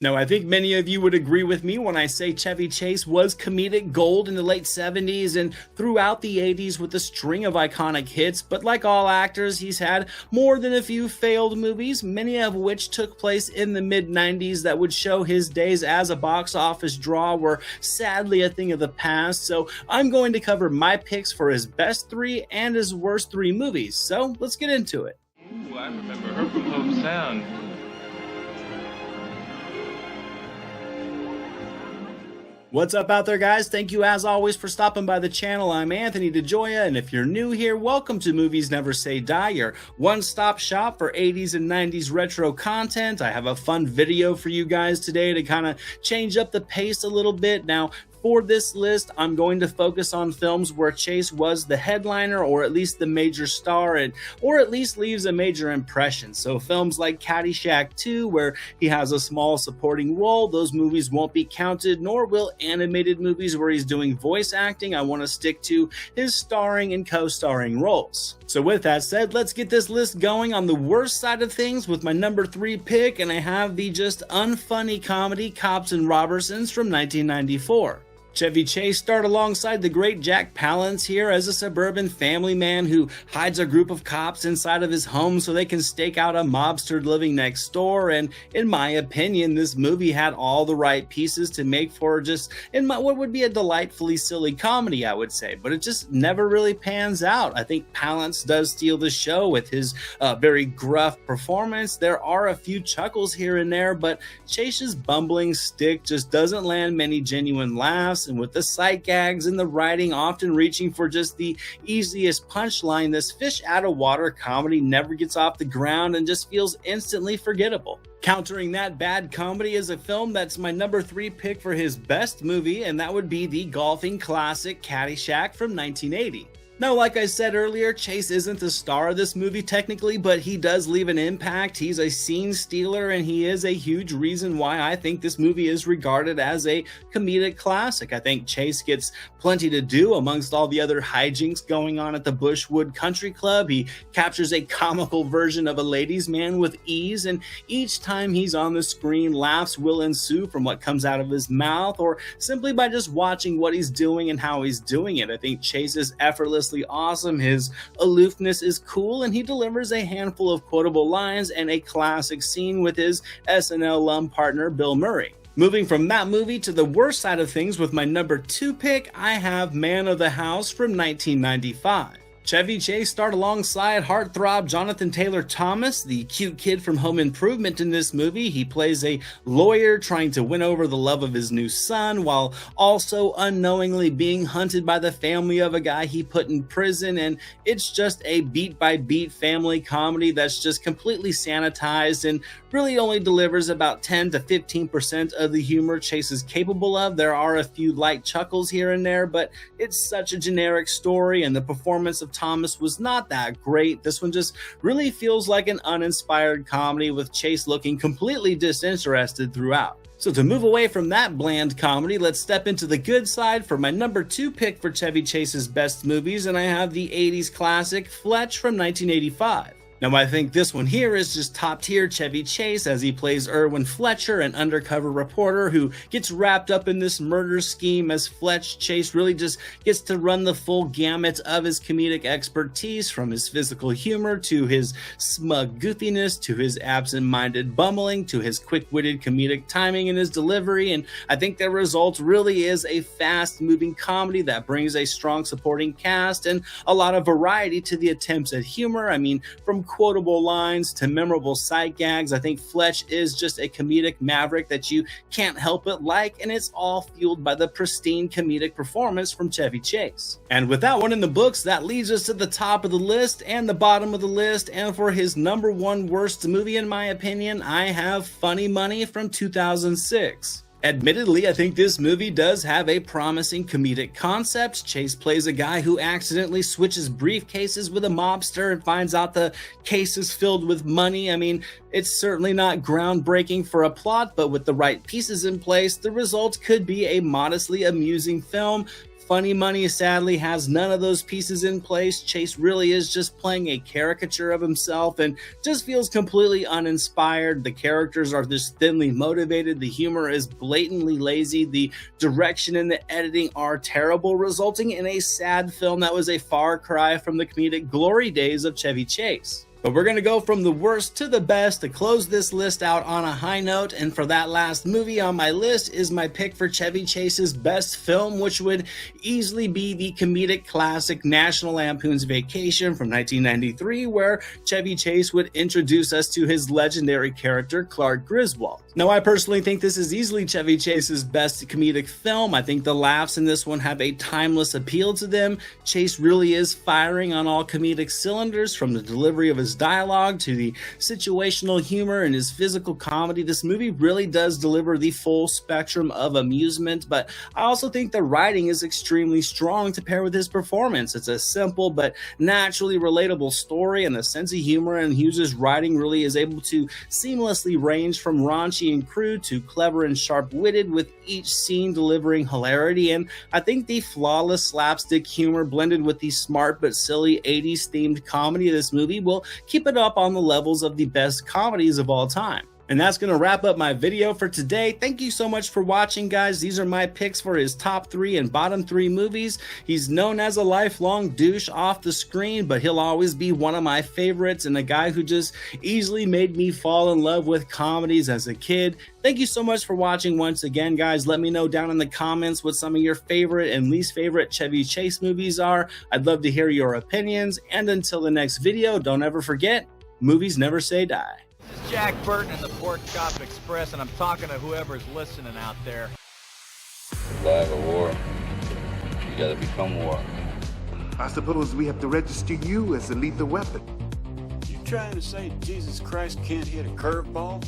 Now, I think many of you would agree with me when I say Chevy Chase was comedic gold in the late 70s and throughout the 80s with a string of iconic hits, but like all actors, he's had more than a few failed movies, many of which took place in the mid-90s that would show his days as a box office draw were sadly a thing of the past. So I'm going to cover my picks for his best three and his worst three movies, so let's get into it. Ooh, I remember her from Hope Sound. What's up out there, guys? Thank you as always for stopping by the channel. I'm Anthony DeJoya, and if you're new here, welcome to Movies Never Say Die, your one-stop shop for 80s and 90s retro content. I have a fun video for you guys today to kind of change up the pace a little bit. Now, for this list, I'm going to focus on films where Chase was the headliner or at least the major star, or at least leaves a major impression. So films like Caddyshack 2, where he has a small supporting role, those movies won't be counted, nor will animated movies where he's doing voice acting. I want to stick to his starring and co-starring roles. So with that said, let's get this list going on the worst side of things with my number 3 pick, and I have the just unfunny comedy Cops and Robertsons from 1994. Chevy Chase starred alongside the great Jack Palance here as a suburban family man who hides a group of cops inside of his home so they can stake out a mobster living next door. And in my opinion, this movie had all the right pieces to make for just what would be a delightfully silly comedy, I would say, but it just never really pans out. I think Palance does steal the show with his very gruff performance. There are a few chuckles here and there, but Chase's bumbling stick just doesn't land many genuine laughs. And with the sight gags and the writing often reaching for just the easiest punchline, this fish out of water comedy never gets off the ground and just feels instantly forgettable. Countering that bad comedy is a film that's my number 3 pick for his best movie, and that would be the golfing classic Caddyshack from 1980. Now, like I said earlier, Chase isn't the star of this movie technically, but he does leave an impact. He's a scene stealer, and he is a huge reason why I think this movie is regarded as a comedic classic. I think Chase gets plenty to do amongst all the other hijinks going on at the Bushwood Country Club. He captures a comical version of a ladies' man with ease, and each time he's on the screen, laughs will ensue from what comes out of his mouth or simply by just watching what he's doing and how he's doing it. I think Chase is effortless awesome, his aloofness is cool, and he delivers a handful of quotable lines and a classic scene with his SNL alum partner Bill Murray. Moving from that movie to the worst side of things with my number 2 pick, I have Man of the House from 1995. Chevy Chase starred alongside heartthrob Jonathan Taylor Thomas, the cute kid from Home Improvement in this movie. He plays a lawyer trying to win over the love of his new son while also unknowingly being hunted by the family of a guy he put in prison, and it's just a beat-by-beat family comedy that's just completely sanitized and really only delivers about 10 to 15% of the humor Chase is capable of. There are a few light chuckles here and there, but it's such a generic story, and the performance of Thomas was not that great. This one just really feels like an uninspired comedy with Chase looking completely disinterested throughout. So to move away from that bland comedy, let's step into the good side for my number 2 pick for Chevy Chase's best movies, and I have the 80s classic Fletch from 1985. Now, I think this one here is just top-tier Chevy Chase as he plays Irwin Fletcher, an undercover reporter who gets wrapped up in this murder scheme. As Fletch, Chase really just gets to run the full gamut of his comedic expertise, from his physical humor to his smug goofiness to his absent-minded bumbling to his quick-witted comedic timing in his delivery. And I think the result really is a fast-moving comedy that brings a strong supporting cast and a lot of variety to the attempts at humor. I mean, from quotable lines to memorable sight gags, I think Fletch is just a comedic maverick that you can't help but like, and it's all fueled by the pristine comedic performance from Chevy Chase. And with that one in the books, that leads us to the top of the list and the bottom of the list, and for his number 1 worst movie in my opinion, I have Funny Money from 2006. Admittedly, I think this movie does have a promising comedic concept. Chase plays a guy who accidentally switches briefcases with a mobster and finds out the case is filled with money. I mean, it's certainly not groundbreaking for a plot, but with the right pieces in place, the result could be a modestly amusing film Funny Money sadly has none of those pieces in place. Chase really is just playing a caricature of himself and just feels completely uninspired. The characters are just thinly motivated. The humor is blatantly lazy. The direction and the editing are terrible, resulting in a sad film that was a far cry from the comedic glory days of Chevy Chase. But we're going to go from the worst to the best to close this list out on a high note, and for that last movie on my list is my pick for Chevy Chase's best film, which would easily be the comedic classic National Lampoon's Vacation from 1993, where Chevy Chase would introduce us to his legendary character Clark Griswold. Now, I personally think this is easily Chevy Chase's best comedic film. I think the laughs in this one have a timeless appeal to them. Chase really is firing on all comedic cylinders, from the delivery of his dialogue to the situational humor and his physical comedy. This movie really does deliver the full spectrum of amusement, but I also think the writing is extremely strong to pair with his performance. It's a simple but naturally relatable story, and the sense of humor in Hughes' writing really is able to seamlessly range from raunchy and crude to clever and sharp-witted, with each scene delivering hilarity. And I think the flawless slapstick humor blended with the smart but silly 80s themed comedy of this movie will keep it up on the levels of the best comedies of all time. And that's going to wrap up my video for today. Thank you so much for watching, guys. These are my picks for his top 3 and bottom 3 movies. He's known as a lifelong douche off the screen, but he'll always be one of my favorites and a guy who just easily made me fall in love with comedies as a kid. Thank you so much for watching once again, guys. Let me know down in the comments what some of your favorite and least favorite Chevy Chase movies are. I'd love to hear your opinions. And until the next video, don't ever forget, movies never say die. This is Jack Burton in the Pork Chop Express, and I'm talking to whoever's listening out there. Survive a war, you gotta become war. I suppose we have to register you as a lethal weapon. You trying to say Jesus Christ can't hit a curveball?